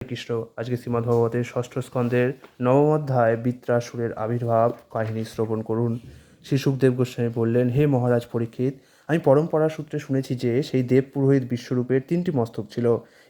কৃষ্ণ। আজকে শ্রীমদ্ভগবতের ষষ্ঠ স্কন্ধের নবম অধ্যায় বৃত্রাসুরের আবির্ভাব কাহিনী শ্রবণ করুন। শ্রী সুখদেব গোস্বামী বললেন, হে মহারাজ পরীক্ষিত, আমি পরম্পরা সূত্রে শুনেছি যে সেই দেব পুরোহিত বিশ্বরূপের তিনটি মস্তক ছিল।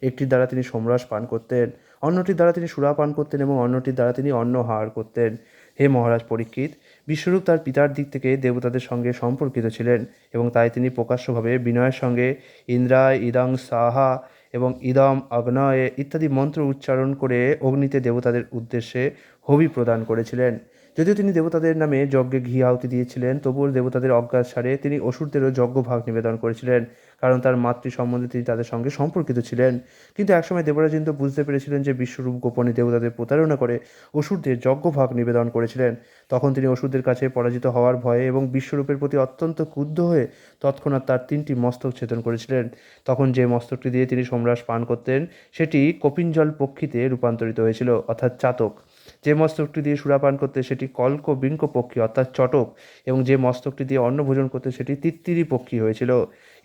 একটির দ্বারা তিনি সোমরস পান করতেন, অন্যটির দ্বারা তিনি সুরা পান করতেন এবং অন্যটির দ্বারা তিনি অন্ন আহার করতেন। হে মহারাজ পরীক্ষিত, বিশ্বরূপ তার পিতার দিক থেকে দেবতাদের সঙ্গে সম্পর্কিত ছিলেন এবং তাই তিনি প্রকাশ্যভাবে বিনয়ের সঙ্গে ইন্দ্রায় ইদাং সাহা এবং ইদম অগ্নয়ে ইত্যাদি মন্ত্র উচ্চারণ করে অগ্নিতে দেবতাদের উদ্দেশ্যে হবি প্রদান করেছিলেন। যদিও তিনি দেবতাদের নামে যজ্ঞে ঘি আহুতি দিয়েছিলেন, তবুও দেবতাদের অজ্ঞাতসারে তিনি অসুরদেরও যজ্ঞভাগ নিবেদন করেছিলেন, কারণ তার মাতৃ সম্বন্ধে তিনি তাদের সঙ্গে সম্পর্কিত ছিলেন। কিন্তু একসময় দেবরাজ ইন্দ্র বুঝতে পেরেছিলেন যে বিশ্বরূপ গোপনে দেবতাদের প্রতারণা করে অসুরদের যজ্ঞভাগ নিবেদন করেছিলেন। তখন তিনি অসুরদের কাছে পরাজিত হওয়ার ভয়ে এবং বিশ্বরূপের প্রতি অত্যন্ত ক্রুদ্ধ হয়ে তৎক্ষণাৎ তার তিনটি মস্তক ছেদন করেছিলেন। তখন যে মস্তকটি দিয়ে তিনি সোমরাস পান করতেন সেটি কপিঞ্জল পক্ষীতে রূপান্তরিত হয়েছিল, অর্থাৎ চাতক। যে মস্তকটি দিয়ে সুরা পান করতে সেটি কল্ক বিঙ্ক পক্ষী অর্থাৎ চটক, এবং যে মস্তকটি দিয়ে অন্ন ভোজন করতে সেটি তিত্তিরি পক্ষী হয়েছিল।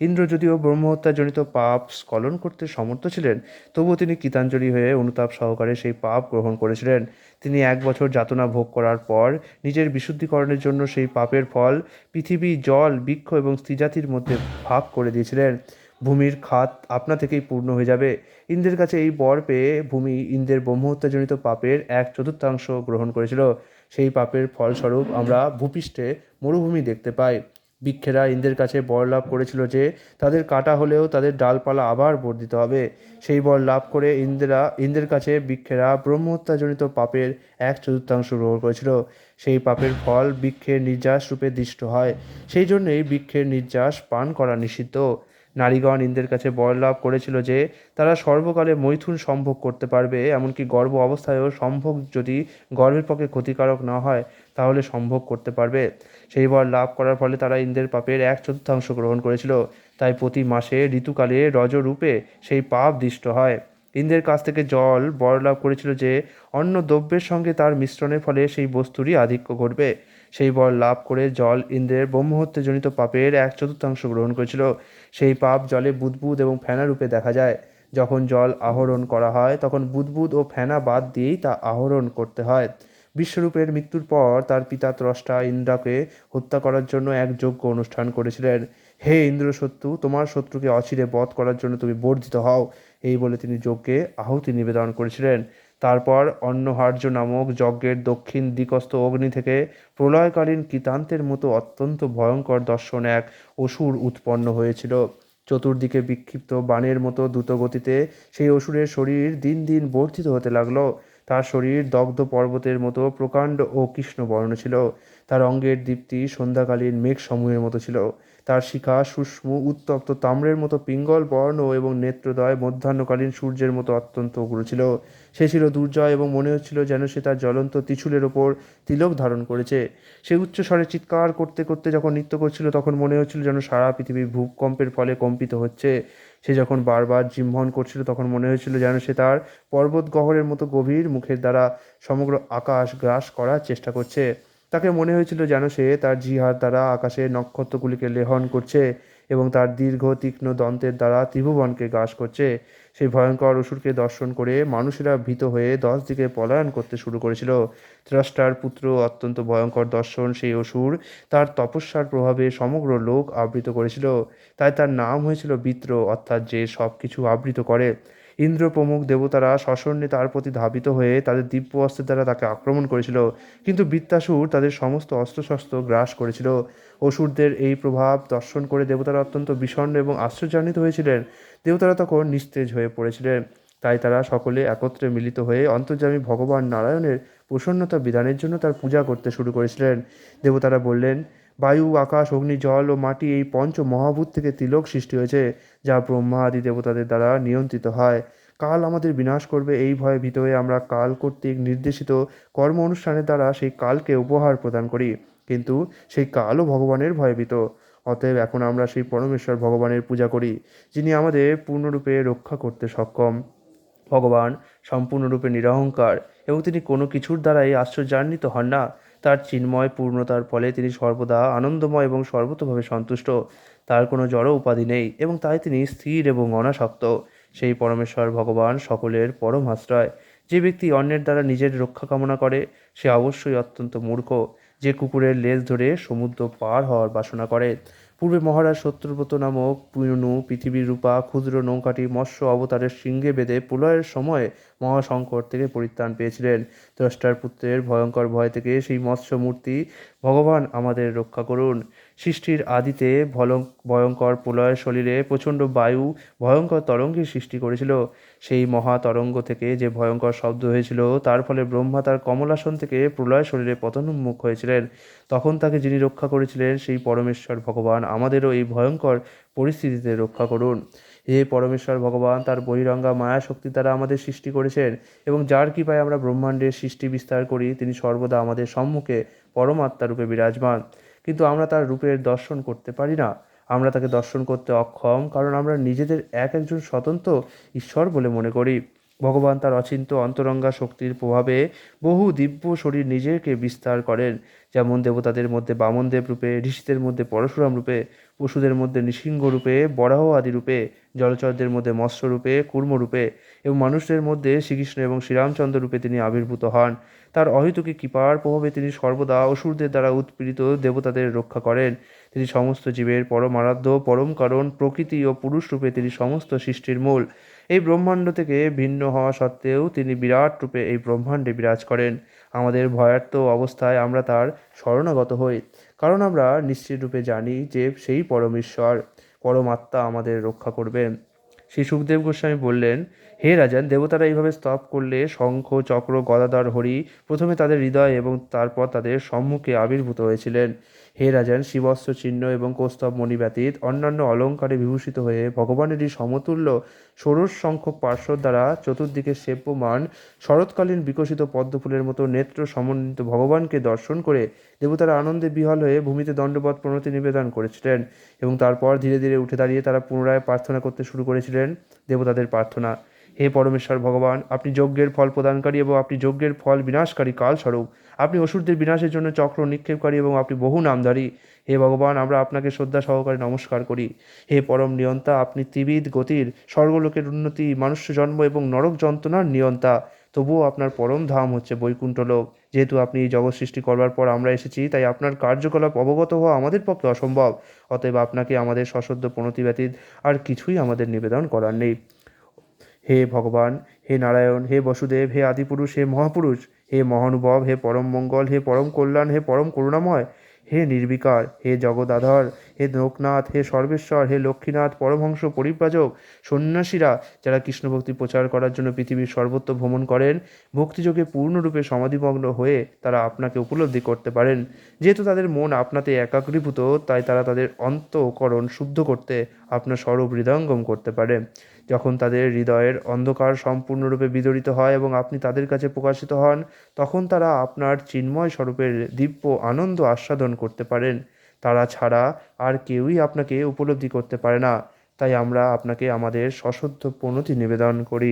ইন্দ্র যদিও ব্রহ্মহত্যাজনিত পাপ স্খলন করতে সমর্থ ছিলেন, তবুও তিনি কৃতাঞ্জলি হয়ে অনুতাপ সহকারে সেই পাপ গ্রহণ করেছিলেন। তিনি 1 বছর যাতনা ভোগ করার পর নিজের বিশুদ্ধিকরণের জন্য সেই পাপের ফল পৃথিবী, জল, বৃক্ষ এবং স্ত্রীজাতির মধ্যে ভাগ করে দিয়েছিলেন। ভূমির খাত আপনা থেকেই পূর্ণ হয়ে যাবে। ইন্দ্রের কাছে এই বর পেয়ে ভূমি ইন্দ্রের ব্রহ্মহত্যাজনিত পাপের 1/4 গ্রহণ করেছিল। সেই পাপের ফলস্বরূপ আমরা ভূপৃষ্ঠে মরুভূমি দেখতে পাই। বৃক্ষেরা ইন্দ্রের কাছে বর লাভ করেছিল যে তাদের কাটা হলেও তাদের ডালপালা আবার বর্ধিত হবে। সেই বর লাভ করে ইন্দ্রের কাছে বৃক্ষেরা ব্রহ্মহত্যাজনিত পাপের 1/4 গ্রহণ করেছিল। সেই পাপের ফল বৃক্ষের নির্যাস রূপে দৃষ্ট হয়। সেই জন্যই বৃক্ষের নির্যাস পান করা নিষিদ্ধ। নারীগণ ইন্দ্রের কাছে বর লাভ করেছিল যে তারা সর্বকালে মৈথুন সম্ভোগ করতে পারবে, এমনকি গর্ভ অবস্থায়ও সম্ভোগ যদি গর্ভের পক্ষে ক্ষতিকারক না হয় তাহলে সম্ভোগ করতে পারবে। সেই বর লাভ করার ফলে তারা ইন্দ্রের পাপের 1/4 গ্রহণ করেছিল। তাই প্রতি মাসে ঋতুকালে রজরূপে সেই পাপ দৃষ্ট হয়। ইন্দ্রের কাছ থেকে জল বর লাভ করেছিল যে অন্য দ্রব্যের সঙ্গে তার মিশ্রণের ফলে সেই বস্তুরই আধিক্য ঘটবে। সেই বর লাভ করে জল ইন্দ্রের ব্রহ্মহত্যাজনিত পাপের 1/4 গ্রহণ করেছিল। সেই পাপ জলে বুদ্বুদ এবং ফেনা রূপে দেখা যায়। যখন জল আহরণ করা হয় তখন বুদ্বুদ ও ফেনা বাদ দিয়েই তা আহরণ করতে হয়। বিশ্বরূপের মৃত্যুর পর তার পিতা ত্রষ্টা ইন্দ্রকে হত্যা করার জন্য এক যজ্ঞ অনুষ্ঠান করেছিলেন। হে ইন্দ্র শত্রু, তোমার শত্রুকে অচিরে বধ করার জন্য তুমি বর্ধিত হও, এই বলে তিনি যজ্ঞে আহুতি নিবেদন করেছিলেন। তারপর অন্নহার্য নামক যজ্ঞের দক্ষিণ দিকস্থ অগ্নি থেকে প্রলয়কালীন কৃতান্তের মতো অত্যন্ত ভয়ঙ্কর দর্শন এক অসুর উৎপন্ন হয়েছিল। চতুর্দিকে বিক্ষিপ্ত বাণের মতো দ্রুতগতিতে সেই অসুরের শরীর দিন দিন বর্ধিত হতে লাগলো। তার শরীর দগ্ধ পর্বতের মতো প্রকাণ্ড ও কৃষ্ণবর্ণ ছিল। তার অঙ্গের দীপ্তি সন্ধ্যাকালীন মেঘসমূহের মতো ছিল। তার শিখা সূক্ষ্ম উত্তপ্ত তাম্রের মতো পিঙ্গল বর্ণ এবং নেত্রদ্বয় মধ্যাহ্নকালীন সূর্যের মতো অত্যন্ত উগ্র ছিল। সে ছিল দুর্জয় এবং মনে হচ্ছিল যেন সে তার জ্বলন্ত ত্রিশূলের ওপর তিলক ধারণ করেছে। সে উচ্চ স্বরে চিৎকার করতে করতে যখন নৃত্য করছিল তখন মনে হচ্ছিল যেন সারা পৃথিবী ভূকম্পের ফলে কম্পিত হচ্ছে। সে যখন বারবার জিহ্বন করছিল তখন মনে হয়েছিল যেন সে তার পর্বত গহ্বরের মতো গভীর মুখের দ্বারা সমগ্র আকাশ গ্রাস করার চেষ্টা করছে। তাকে মনে হয়েছিল যেন সে তার জিহ্বার দ্বারা আকাশের নক্ষত্রগুলিকে লেহন করছে এবং তার দীর্ঘ তীক্ষ্ণ দন্তের দ্বারা ত্রিভুবনকে গ্রাস করছে। সেই ভয়ঙ্কর অসুরকে দর্শন করে মানুষেরা ভীত হয়ে 10 দিকে পলায়ন করতে শুরু করেছিল। ত্রষ্টার পুত্র অত্যন্ত ভয়ঙ্কর দর্শন সেই অসুর তার তপস্যার প্রভাবে সমগ্র লোক আবৃত করেছিল। তাই তার নাম হয়েছিল বিত্র, অর্থাৎ যে সব কিছু আবৃত করে। ইন্দ্র প্রমুখ দেবতারা সশরীরে তার প্রতি ধাবিত হয়ে তাদের দিব্য অস্ত্রের দ্বারা তাকে আক্রমণ করেছিল, কিন্তু বৃত্তাসুর তাদের সমস্ত অস্ত্রশস্ত্র গ্রাস করেছিল। অসুরদের এই প্রভাব দর্শন করে দেবতারা অত্যন্ত বিষণ্ণ এবং আশ্চর্যান্বিত হয়েছিলেন। দেবতারা তখন নিস্তেজ হয়ে পড়েছিলেন। তাই তারা সকলে একত্রে মিলিত হয়ে অন্তর্যামী ভগবান নারায়ণের প্রসন্নতা বিধানের জন্য তার পূজা করতে শুরু করেছিলেন। দেবতারা বললেন, বায়ু, আকাশ, অগ্নি, জল ও মাটি এই পঞ্চ মহাভূত থেকে তিলক সৃষ্টি হয়েছে, যা ব্রহ্মা আদি দেবতাদের দ্বারা নিয়ন্ত্রিত হয়। কাল আমাদের বিনাশ করবে এই ভয়ে ভীত হয়ে আমরা কাল কর্তৃক নির্দেশিত কর্ম অনুষ্ঠানের দ্বারা সেই কালকে উপহার প্রদান করি, কিন্তু সেই কালও ভগবানের ভয়ে ভীত। অতএব এখন আমরা সেই পরমেশ্বর ভগবানের পূজা করি, যিনি আমাদের পূর্ণরূপে রক্ষা করতে সক্ষম। ভগবান সম্পূর্ণরূপে নিরহংকার এবং তিনি কোনো কিছুর দ্বারাই আশ্চর্যান্বিত হন না। তার চিন্ময় পূর্ণতার ফলে তিনি সর্বদা আনন্দময় এবং সর্বতোভাবে সন্তুষ্ট। তার কোনো জড় উপাধি নেই এবং তাই তিনি স্থির এবং অনাসক্ত। সেই পরমেশ্বর ভগবান সকলের পরম আশ্রয়। যে ব্যক্তি অন্যের দ্বারা নিজের রক্ষা কামনা করে সে অবশ্যই অত্যন্ত মূর্খ, যে কুকুরের লেজ ধরে সমুদ্র পার হওয়ার বাসনা করে। পূর্বে মহারাজ শত্রুব্রত নামক পুনু পৃথিবীর রূপা ক্ষুদ্র নৌকাটি মৎস্য অবতারের সিংহে বেঁধে প্রলয়ের সময় মহাসংকট থেকে পরিত্রাণ পেয়েছিলেন। দ্রষ্টার পুত্রের ভয়ঙ্কর ভয় থেকে সেই মৎস্য মূর্তি ভগবান আমাদের রক্ষা করুন। সৃষ্টির আদিতে ভয়ঙ্কর প্রলয় শরীরে প্রচণ্ড বায়ু ভয়ঙ্কর তরঙ্গের সৃষ্টি করেছিল। সেই মহা তরঙ্গ থেকে যে ভয়ঙ্কর শব্দ হয়েছিল তার ফলে ব্রহ্মা তার কমলাসন থেকে প্রলয় শরীরে পতনোন্মুখ হয়েছিলেন। তখন তাকে যিনি রক্ষা করেছিলেন সেই পরমেশ্বর ভগবান আমাদেরও এই ভয়ঙ্কর পরিস্থিতিতে রক্ষা করুন। হে পরমেশ্বর ভগবান তার বহিরঙ্গা মায়া শক্তি দ্বারা আমাদের সৃষ্টি করেছেন এবং যার কৃপায় আমরা ব্রহ্মাণ্ডের সৃষ্টি বিস্তার করি, তিনি সর্বদা আমাদের সম্মুখে পরমাত্মা রূপে বিরাজমান। কিন্তু আমরা তার রূপের দর্শন করতে পারি না। আমরা তাকে দর্শন করতে অক্ষম, কারণ আমরা নিজেদের একজন স্বতন্ত্র ঈশ্বর বলে মনে করি। ভগবান তার অচিন্ত্য অন্তরঙ্গা শক্তির প্রভাবে বহু দিব্য শরীর নিজেকে বিস্তার করেন, যেমন দেবতাদের মধ্যে বামনদেব রূপে, ঋষিদের মধ্যে পরশুরাম রূপে, পশুদের মধ্যে নৃসিংহ রূপে, বরাহ আদি রূপে, জলচরদের মধ্যে মৎস্য রূপে, কূর্ম রূপে এবং মানুষদের মধ্যে শ্রীকৃষ্ণ এবং শ্রীরামচন্দ্র রূপে তিনি আবির্ভূত হন। তার অহেতুকী কৃপার প্রভাবে তিনি সর্বদা অসুরদের দ্বারা উৎপীড়িত দেবতাদের রক্ষা করেন। তিনি সমস্ত জীবের পরম আরাধ্য, পরম কারণ, প্রকৃতি ও পুরুষ রূপে তিনি সমস্ত সৃষ্টির মূল। এই ব্রহ্মাণ্ড থেকে ভিন্ন হওয়া সত্ত্বেও তিনি বিরাট রূপে এই ব্রহ্মাণ্ডে বিরাজ করেন। আমাদের ভয়ার্ত অবস্থায় আমরা তার শরণাগত হই, কারণ আমরা নিশ্চিত রূপে জানি যে সেই পরমেশ্বর পরমাত্মা আমাদের রক্ষা করবেন। শ্রী সুখদেব গোস্বামী বললেন, হে রাজান, দেবতারা এইভাবে স্তব করলে শঙ্খ চক্র গদাধর হরি প্রথমে তাদের হৃদয় এবং তারপর তাদের সম্মুখে আবির্ভূত হয়েছিলেন। হে রাজান, শিবস্ত্র চিহ্ন এবং কৌস্তব মণি ব্যতীত অন্যান্য অলঙ্কারে বিভূষিত হয়ে ভগবানেরই সমতুল্য ষোড়শ সংখ্যক পার্শ্বদ দ্বারা চতুর্দিকে সেব্যমান শরৎকালীন বিকশিত পদ্মফুলের মতো নেত্র সমন্বিত ভগবানকে দর্শন করে দেবতারা আনন্দে বিহ্বল হয়ে ভূমিতে দণ্ডবৎ প্রণতি নিবেদন করেছিলেন এবং তারপর ধীরে ধীরে উঠে দাঁড়িয়ে তারা পুনরায় প্রার্থনা করতে শুরু করেছিলেন দেবতাদের প্রার্থনা। হে পরমেশ্বর ভগবান, আপনি যজ্ঞের ফল প্রদানকারী এবং আপনি যজ্ঞের ফল বিনাশকারী কালস্বরূপ। আপনি অসুরদের বিনাশের জন্য চক্র নিক্ষেপকারী এবং আপনি বহু নামধারী। হে ভগবান, আমরা আপনাকে শ্রদ্ধা সহকারে নমস্কার করি। হে পরম নিয়ন্তা, আপনি ত্রিবিধ গতির, স্বর্গলোকের উন্নতি, মানুষ্য জন্ম এবং নরক যন্ত্রণার নিয়ন্তা। তবুও আপনার পরম ধাম হচ্ছে বৈকুণ্ঠ লোক। যেহেতু আপনি এই জগৎ সৃষ্টি করবার পর আমরা এসেছি, তাই আপনার কার্যকলাপ অবগত হওয়া আমাদের পক্ষে অসম্ভব। অতএব আপনাকে আমাদের সশ্রদ্ধ প্রণতি ব্যতীত আর কিছুই আমাদের নিবেদন করার নেই। হে ভগবান, হে নারায়ণ, হে বসুদেব, হে আদিপুরুষ, হে মহাপুরুষ, হে মহানুভব, হে পরম মঙ্গল, হে পরম কল্যাণ, হে পরম করুণাময়, হে নির্বিকার, হে জগদাধর, হে লোকনাথ, হে সর্বেশ্বর, হে লক্ষ্মীনাথ, পরমহংস পরিব্রাজক, সন্ন্যাসীরা যারা কৃষ্ণভক্তি প্রচার করার জন্য পৃথিবীর সর্বত্র ভ্রমণ করেন, ভক্তিযোগে পূর্ণরূপে সমাধিমগ্ন হয়ে তারা আপনাকে উপলব্ধি করতে পারেন। যেহেতু তাদের মন আপনাতে একাগ্রীভূত, তাই তারা তাদের অন্তঃকরণ শুদ্ধ করতে আপনার স্বরূপ হৃদয়ঙ্গম করতে পারে। যখন তাদের হৃদয়ের অন্ধকার সম্পূর্ণরূপে বিদরিত হয় এবং আপনি তাদের কাছে প্রকাশিত হন, তখন তারা আপনার চিন্ময় স্বরূপের দিব্য আনন্দ আস্বাদন করতে পারেন। তারা ছাড়া আর কেউই আপনাকে উপলব্ধি করতে পারে না। তাই আমরা আপনাকে আমাদের সশ্রদ্ধ প্রণতি নিবেদন করি।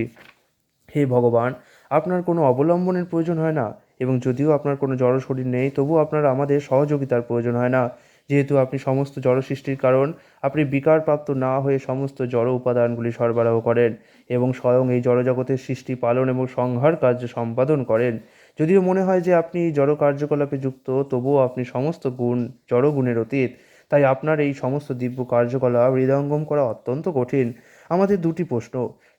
হে ভগবান, আপনার কোনো অবলম্বনের প্রয়োজন হয় না এবং যদিও আপনার কোনো জড় শরীর নেই, তবুও আপনার আমাদের সহযোগিতার প্রয়োজন হয় না। যেহেতু আপনি সমস্ত জড় সৃষ্টির কারণ, আপনি বিকারপ্রাপ্ত না হয়ে সমস্ত জড় উপাদানগুলি সরবরাহ করেন এবং স্বয়ং এই জড়জগতের সৃষ্টি পালন এবং সংহার কার্য সম্পাদন করেন। যদিও মনে হয় যে আপনি জড় কার্যকলাপে যুক্ত, তবুও আপনি সমস্ত গুণ জড়গুণের অতীত। তাই আপনার এই সমস্ত দিব্য কার্যকলাপ হৃদয়ঙ্গম করা অত্যন্ত কঠিন। আমাদের দুটি প্রশ্ন: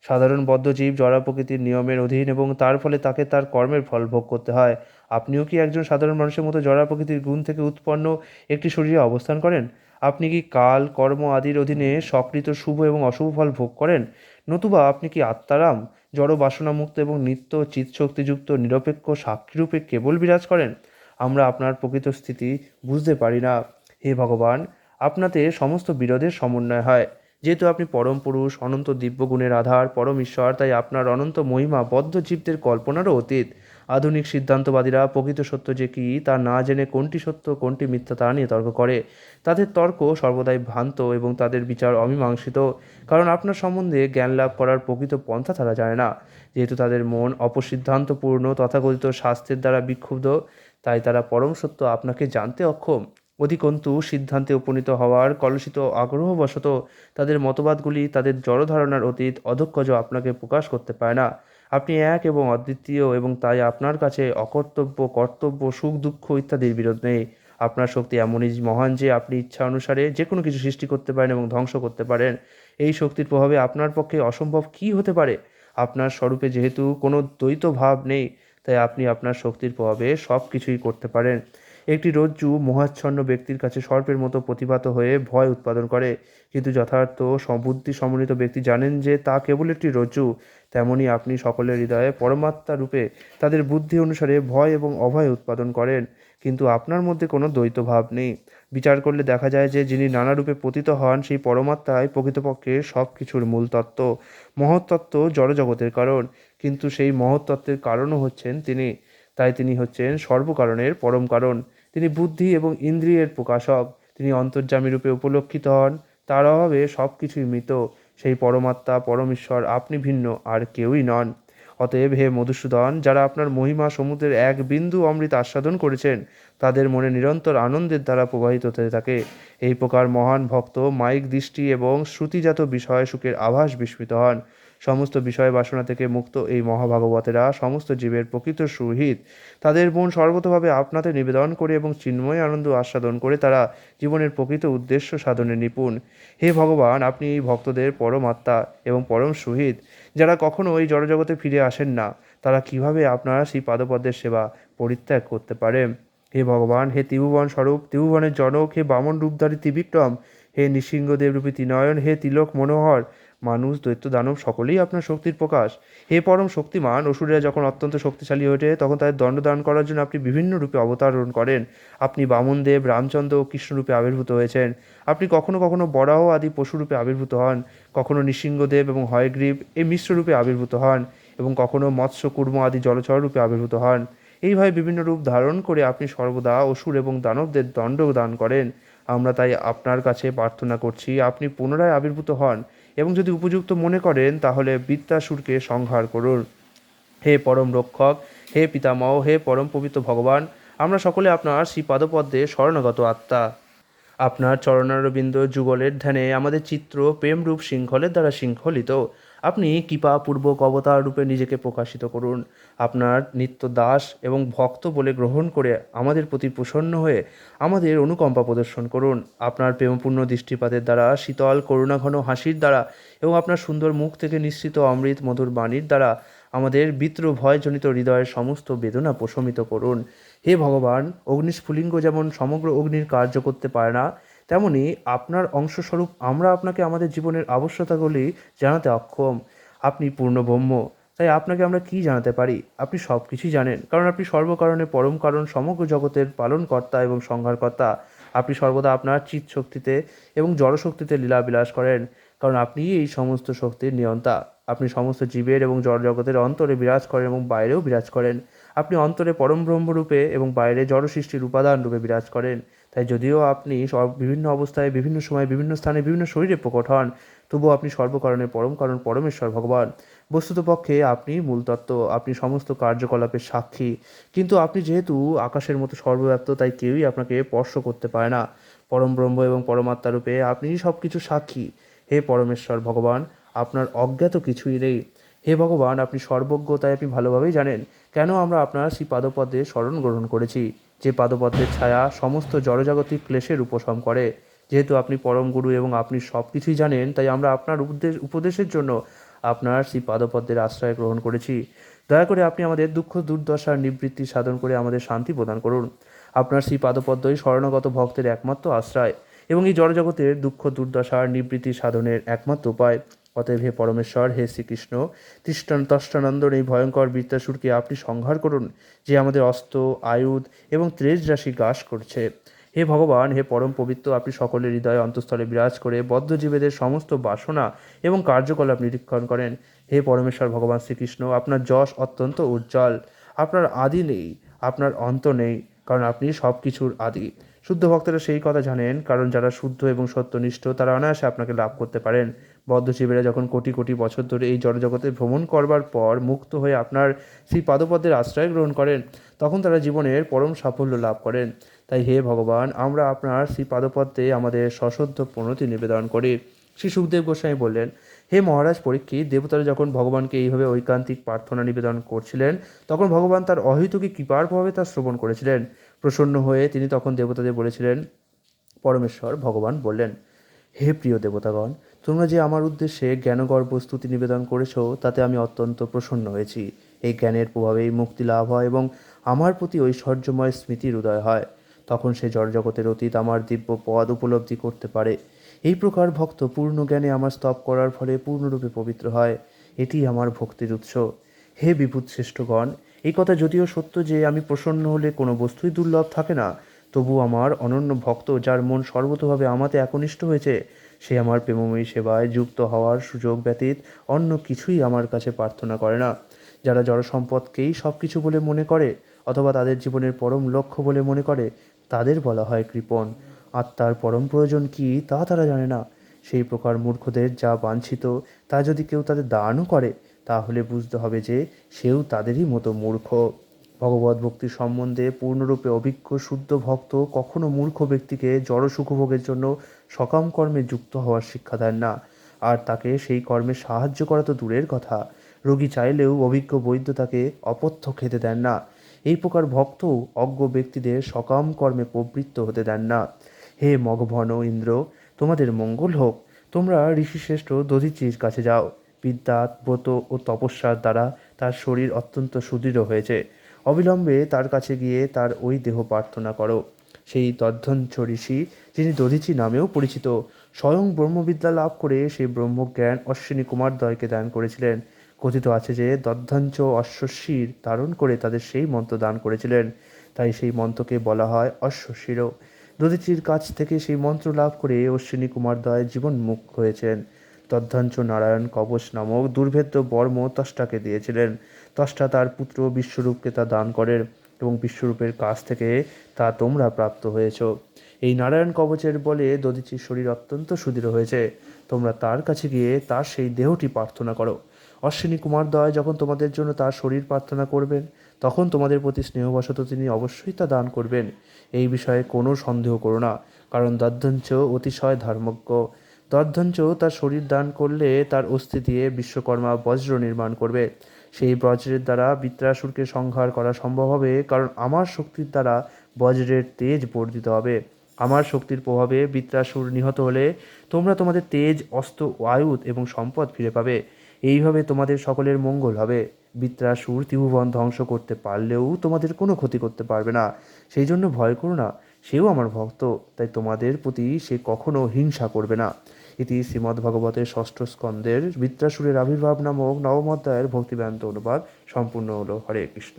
সাধারণ বদ্ধজীব জড় প্রকৃতির নিয়মের অধীন এবং তার ফলে তাকে তার কর্মের ফল ভোগ করতে হয়। আপনিও কি একজন সাধারণ মানুষের মতো জড় প্রকৃতির গুণ থেকে উৎপন্ন একটি শরীরে অবস্থান করেন? আপনি কি কাল কর্ম আদির অধীনে সকৃত শুভ এবং অশুভ ফল ভোগ করেন? নতুবা আপনি কি আত্মারাম, জড় বাসনামুক্ত এবং নিত্য চিৎশক্তিযুক্ত নিরপেক্ষ সাক্ষীরূপে কেবল বিরাজ করেন? আমরা আপনার প্রকৃত স্থিতি বুঝতে পারি না। হে ভগবান, আপনাতে সমস্ত বিরোধের সমন্বয় হয়। যেহেতু আপনি পরম পুরুষ, অনন্ত দিব্যগুণের আধার, পরম ঈশ্বর, তাই আপনার অনন্ত মহিমা বদ্ধ জীবদের কল্পনারও অতীত। আধুনিক সিদ্ধান্তবাদীরা প্রকৃত সত্য যে কি তা না জেনে কোনটি সত্য কোনটি মিথ্যা তা নিয়ে তর্ক করে। তাদের তর্ক সর্বদাই ভ্রান্ত এবং তাদের বিচার অমীমাংসিত, কারণ আপনার সম্বন্ধে জ্ঞান লাভ করার প্রকৃত পন্থা তারা জানে না। যেহেতু তাদের মন অপসিদ্ধান্তপূর্ণ তথাকথিত শাস্ত্রের দ্বারা বিক্ষুব্ধ, তাই তারা পরম সত্য আপনাকে জানতে অক্ষম। অধিকন্তু সিদ্ধান্তে উপনীত হওয়ার কলুষিত আগ্রহবশত তাদের মতবাদগুলি তাদের জড় ধারণার অতীত অধঃকজ আপনাকে প্রকাশ করতে পারে না। আপনি এক এবং অদ্বিতীয়, এবং তাই আপনার কাছে অকর্তব্য, কর্তব্য, সুখ দুঃখ ইত্যাদির বিরোধ নেই। আপনার শক্তি এমনই মহান যে আপনি ইচ্ছা অনুসারে যে কোনো কিছু সৃষ্টি করতে পারেন এবং ধ্বংস করতে পারেন। এই শক্তির প্রভাবে আপনার পক্ষে অসম্ভব কী হতে পারে? আপনার স্বরূপে যেহেতু কোনো দ্বৈত ভাব নেই, তাই আপনি আপনার শক্তির প্রভাবে সব কিছুই করতে পারেন। একটি রজ্জু মোহাচ্ছন্ন ব্যক্তির কাছে সর্পের মতো প্রতিভাত হয়ে ভয় উৎপাদন করে, কিন্তু যথার্থ বুদ্ধি সমন্বিত ব্যক্তি জানেন যে তা কেবল একটি রজ্জু। তেমনি আপনি সকলের হৃদয়ে পরমাত্মা রূপে তাদের বুদ্ধি অনুসারে ভয় এবং অভয় উৎপাদন করেন, কিন্তু আপনার মধ্যে কোনো দ্বৈত ভাব নেই। বিচার করলে দেখা যায় যে যিনি নানা রূপে পতিত হন সেই পরমাত্মাই প্রকৃতপক্ষে সব কিছুর মূল তত্ত্ব। মহত্তত্ত্ব জড়জগতের কারণ, কিন্তু সেই মহত্তত্ত্বের কারণও হচ্ছেন তিনি। তাই তিনি হচ্ছেন সর্বকারণের পরম কারণ। তিনি বুদ্ধি এবং ইন্দ্রিয়ের প্রকাশক। তিনি অন্তর্যামী রূপে উপলক্ষিত হন। তার অভাবে সব কিছুই মৃত। সেই পরমাত্মা পরমেশ্বর আপনি ভিন্ন আর কেউই নন। অতএব হে মধুসূদন, যারা আপনার মহিমা সমুদ্রের এক বিন্দু অমৃত আস্বাদন করেছেন, তাদের মনে নিরন্তর আনন্দের দ্বারা প্রবাহিত হতে থাকে। এই প্রকার মহান ভক্ত মায়িক দৃষ্টি এবং শ্রুতিজাত বিষয় সুখের আভাস বিস্মিত হন। সমস্ত বিষয় বাসনা থেকে মুক্ত এই মহাভাগবতেরা সমস্ত জীবের প্রকৃত সুহৃদ। তাদের মন সর্বতভাবে আপনাতে নিবেদন করে এবং চিন্ময় আনন্দ আস্বাদন করে তারা জীবনের প্রকৃত উদ্দেশ্য সাধনে নিপুণ। হে ভগবান, আপনি এই ভক্তদের পরম আত্মা এবং পরম সুহৃদ, যারা কখনো এই জড়জগতে ফিরে আসেন না, তারা কিভাবে আপনারা সেই পাদপদ্মের সেবা পরিত্যাগ করতে পারে? হে ভগবান, হে ত্রিভুবন স্বরূপ, ত্রিভুবনের জনক, হে বামন রূপধারী ত্রিবিক্রম, হে নৃসিংহদেবরূপী ত্রিনয়ন, হে তিলক মনোহর, মানুষ দৈত্য দানব সকলেই আপনার শক্তির প্রকাশ। হে পরম শক্তিমান, অসুরেরা যখন অত্যন্ত শক্তিশালী হয়ে ওঠে তখন তাদের দণ্ডদান করার জন্য আপনি বিভিন্ন রূপে অবতারণ করেন। আপনি বামনদেব, রামচন্দ্র ও কৃষ্ণরূপে আবির্ভূত হয়েছেন। আপনি কখনো কখনো বরাহ আদি পশুরূপে আবির্ভূত হন, কখনো নৃসিংহদেব এবং হয়গ্রীব এই মিশ্ররূপে আবির্ভূত হন, এবং কখনো মৎস্য কুর্ম আদি জলচর রূপে আবির্ভূত হন। এইভাবে বিভিন্ন রূপ ধারণ করে আপনি সর্বদা অসুর এবং দানবদের দণ্ড দান করেন। আমরা তাই আপনার কাছে প্রার্থনা করছি আপনি পুনরায় আবির্ভূত হন, এবং যদি উপযুক্ত মনে করেন তাহলে বৃত্তাসুরকে সংহার করুন। হে পরম রক্ষক, হে পিতামহ, হে পরম পবিত্র ভগবান, আমরা সকলে আপনার শ্রীপাদপদ্মে শরণাগত আত্মা। আপনার চরণারবিন্দ যুগলের ধ্যানে আমাদের চিত্র প্রেমরূপ শৃঙ্খলের দ্বারা শৃঙ্খলিত। আপনি কৃপাপূর্বক অবতার রূপে নিজেকে প্রকাশিত করুন। আপনার নিত্য দাস এবং ভক্ত বলে গ্রহণ করে আমাদের প্রতি প্রসন্ন হয়ে আমাদের অনুকম্পা প্রদর্শন করুন। আপনার প্রেমপূর্ণ দৃষ্টিপাতের দ্বারা, শীতল করুণাঘন হাসির দ্বারা এবং আপনার সুন্দর মুখ থেকে নিঃসৃত অমৃত মধুর বাণীর দ্বারা আমাদের বিদ্রোহ ভয়জনিত হৃদয়ের সমস্ত বেদনা প্রশমিত করুন। হে ভগবান, অগ্নিস্ফুলিঙ্গ যেমন সমগ্র অগ্নির কার্য করতে পারে না, তেমনি আপনার অংশস্বরূপ আমরা আপনাকে আমাদের জীবনের আবশ্যকতাগুলি জানাতে অক্ষম। আপনি পূর্ণ ব্রহ্ম, তাই আপনাকে আমরা কি জানাতে পারি? আপনি সব কিছুই জানেন, কারণ আপনি সর্বকারণে পরম কারণ, সমগ্র জগতের পালনকর্তা এবং সংহারকর্তা। আপনি সর্বদা আপনার চিৎ শক্তিতে এবং জড়শক্তিতে লীলাবিলাস করেন, কারণ আপনি এই সমস্ত শক্তির নিয়ন্তা। আপনি সমস্ত জীবের এবং জড়জগতের অন্তরে বিরাজ করেন এবং বাইরেও বিরাজ করেন। আপনি অন্তরে পরম ব্রহ্মরূপে এবং বাইরে জড় সৃষ্টির উপাদান রূপে বিরাজ করেন। তাই যদিও আপনি বিভিন্ন অবস্থায়, বিভিন্ন সময়, বিভিন্ন স্থানে, বিভিন্ন শরীরে প্রকট হন, তবুও আপনি সর্বকারণে পরম কারণ, পরমেশ্বর ভগবান। বস্তুতপক্ষে আপনি মূলতত্ত্ব, আপনি সমস্ত কার্যকলাপের সাক্ষী। কিন্তু আপনি যেহেতু আকাশের মতো সর্বব্যাপ্ত, তাই কেউই আপনাকে স্পর্শ করতে পারে না। পরম ব্রহ্ম এবং পরমাত্মা রূপে আপনি সব কিছু সাক্ষী। হে পরমেশ্বর ভগবান, আপনার অজ্ঞাত কিছুই নেই। হে ভগবান, আপনি সর্বজ্ঞ, তাই আপনি ভালোভাবেই জানেন কেন আমরা আপনার সেই পাদপদ্মে শরণ গ্রহণ করেছি, যে পাদপদ্মের ছায়া সমস্ত জড়জাগতিক ক্লেশের উপশম করে। যেহেতু আপনি পরম গুরু এবং আপনি সব কিছুই জানেন, তাই আমরা আপনার উপদেশের জন্য আপনার সেই পাদপদ্মের আশ্রয় গ্রহণ করেছি। দয়া করে আপনি আমাদের দুঃখ দুর্দশার নিবৃত্তি সাধন করে আমাদের শান্তি প্রদান করুন। আপনার সেই পাদপদ্মই শরণাগত ভক্তের একমাত্র আশ্রয় এবং এই জড়জগতের দুঃখ দুর্দশার নিবৃত্তি সাধনের একমাত্র উপায়। অতএব হে পরমেশ্বর, হে শ্রীকৃষ্ণ, তষ্টানন্দন এই ভয়ঙ্কর বৃত্তাসুরকে আপনি সংহার করুন, যে আমাদের অস্ত্র, আয়ুধ এবং তেজ রাশি গ্রাস করছে। হে ভগবান, হে পরম পবিত্র, আপনি সকলের হৃদয়ে অন্তঃস্থলে বিরাজ করে বদ্ধজীবেদের সমস্ত বাসনা এবং কার্যকলাপ নিরীক্ষণ করেন। হে পরমেশ্বর ভগবান শ্রীকৃষ্ণ, আপনার যশ অত্যন্ত উজ্জ্বল। আপনার আদি নেই, আপনার অন্ত নেই, কারণ আপনি সব কিছুর আদি। শুদ্ধ ভক্তরা সেই কথা জানেন, কারণ যারা শুদ্ধ এবং সত্যনিষ্ঠ তারা অনায়াসে আপনাকে লাভ করতে পারেন। বদ্ধজীবীরা যখন কোটি কোটি বছর ধরে এই জড়জগতে ভ্রমণ করবার পর মুক্ত হয়ে আপনার শ্রী পাদপদ্মের আশ্রয় গ্রহণ করেন, তখন তারা জীবনের পরম সাফল্য লাভ করেন। তাই হে ভগবান, আমরা আপনার শ্রী পাদপদ্মে আমাদের সশ্রদ্ধ প্রণতি নিবেদন করি। শ্রী সুখদেব গোস্বামী বললেন, হে মহারাজ পরীক্ষিত, দেবতারা যখন ভগবানকে এইভাবে ঐকান্তিক প্রার্থনা নিবেদন করছিলেন, তখন ভগবান তার অহেতুকী কৃপার প্রভাবে তা শ্রবণ করেছিলেন। প্রসন্ন হয়ে তিনি তখন দেবতাদের বলেছিলেন। পরমেশ্বর ভগবান বললেন, হে প্রিয় দেবতাগণ, তোমরা যে আমার উদ্দেশ্যে জ্ঞানগর্ভ স্তুতি নিবেদন করেছ, তাতে আমি অত্যন্ত প্রসন্ন হয়েছি। এই জ্ঞানের প্রভাবেই মুক্তি লাভ হয় এবং আমার প্রতি ঐশ্বর্যময় স্মৃতির উদয় হয়। তখন সে জড়জগতের অতীত আমার দিব্য পদ উপলব্ধি করতে পারে। এই প্রকার ভক্ত পূর্ণ জ্ঞানে আমার স্তব করার ফলে পূর্ণরূপে পবিত্র হয়। এটি আমার ভক্তির উৎস। হে বিভূত শ্রেষ্ঠগণ, এই কথা যদিও সত্য যে আমি প্রসন্ন হলে কোনো বস্তুই দুর্লভ থাকে না, তবু আমার অনন্য ভক্ত, যার মন সর্বতোভাবে আমাতে একনিষ্ঠ হয়েছে, সে আমার প্রেমময়ী সেবায় যুক্ত হওয়ার সুযোগ ব্যতীত অন্য কিছুই আমার কাছে প্রার্থনা করে না। যারা জড় সম্পদকেই সব কিছু বলে মনে করে অথবা তাদের জীবনের পরম লক্ষ্য বলে মনে করে, তাদের বলা হয় কৃপণ। আত্মার পরম প্রয়োজন কী তা তারা জানে না। সেই প্রকার মূর্খদের যা বাঞ্ছিত তা যদি কেউ তাদের দানও করে, তাহলে বুঝতে হবে যে সেও তাদেরই মতো মূর্খ। ভগবত ভক্তি সম্বন্ধে পূর্ণরূপে অভিজ্ঞ শুদ্ধ ভক্ত কখনো মূর্খ ব্যক্তিকে জড় সুখভোগের জন্য সকাম কর্মে যুক্ত হওয়ার শিক্ষা দেন না, আর তাকে সেই কর্মে সাহায্য করা তো দূরের কথা, রোগী চাইলেও অভিজ্ঞ বৈদ্য তাকে অপথ্য খেতে দেন না। এই প্রকার ভক্তও অজ্ঞ ব্যক্তিদের সকাম কর্মে প্রবৃত্ত হতে দেন না। হে মগভন ইন্দ্র, তোমাদের মঙ্গল হোক। তোমরা ঋষিশ্রেষ্ঠ দধিচির কাছে যাও। বিদ্যা, ব্রত ও তপস্যার দ্বারা তার শরীর অত্যন্ত সুদৃঢ় হয়েছে। অবিলম্বে তার কাছে গিয়ে তার ওই দেহ প্রার্থনা করো। সেই দধ্যঞ্চ ঋষি, যিনি দধিচি নামেও পরিচিত, স্বয়ং ব্রহ্মবিদ্যা লাভ করে সেই ব্রহ্মজ্ঞান অশ্বিনী কুমারদ্বয়কে দান করেছিলেন। কথিত আছে যে দধ্যঞ্চ অশ্বশির ধারণ করে তাদের সেই মন্ত্র দান করেছিলেন। তাই সেই মন্ত্রকে বলা হয় অশ্বশির। দধিচির কাছ থেকে সেই মন্ত্র লাভ করে অশ্বিনী কুমারদ্বয় জীবন মুক্ত হয়েছেন। দধ্যাঞ্চ নারায়ণ কবচ নামক দুর্ভেদ্য বর্ম ত্বষ্টাকে দিয়েছিলেন। ত্বষ্টা তার পুত্র বিশ্বরূপকে তা দান করেন এবং বিশ্বরূপের কাছ থেকে তা তোমরা প্রাপ্ত হয়েছ। এই নারায়ণ কবচের বলে দধিচির শরীর অত্যন্ত সুদৃঢ় হয়েছে। তোমরা তার কাছে গিয়ে তার সেই দেহটি প্রার্থনা করো। অশ্বিনী কুমারদ্বয় যখন তোমাদের জন্য তার শরীর প্রার্থনা করবেন, তখন তোমাদের প্রতি স্নেহবশত তিনি অবশ্যই তা দান করবেন। এই বিষয়ে কোনো সন্দেহ করো না, কারণ দধ্যঞ্চ অতিশয় ধর্মজ্ঞ। দধ্যঞ্চ তার শরীর দান করলে তার অস্থি দিয়ে বিশ্বকর্মা বজ্র নির্মাণ করবে। সেই বজ্রের দ্বারা বৃত্রাসুরকে সংহার করা সম্ভব হবে, কারণ আমার শক্তির দ্বারা বজ্রের তেজ বর্ধিত হবে। আমার শক্তির প্রভাবে বৃত্রাসুর নিহত হলে তোমরা তোমাদের তেজ, অস্ত্র, আয়ুধ এবং সম্পদ ফিরে পাবে। এইভাবে তোমাদের সকলের মঙ্গল হবে। বৃত্রাসুর ত্রিভুবন ধ্বংস করতে পারলেও তোমাদের কোনো ক্ষতি করতে পারবে না। সেই জন্য ভয় করো না, সেও আমার ভক্ত, তাই তোমাদের প্রতি সে কখনো হিংসা করবে না। ইতি শ্রীমদ্ভগবতের ষষ্ঠ স্কন্দের বৃত্রাসুরের আবির্ভাব নামক নবম অধ্যায়ের ভক্তিবেদান্ত অনুবাদ সম্পূর্ণ হলো। হরে কৃষ্ণ।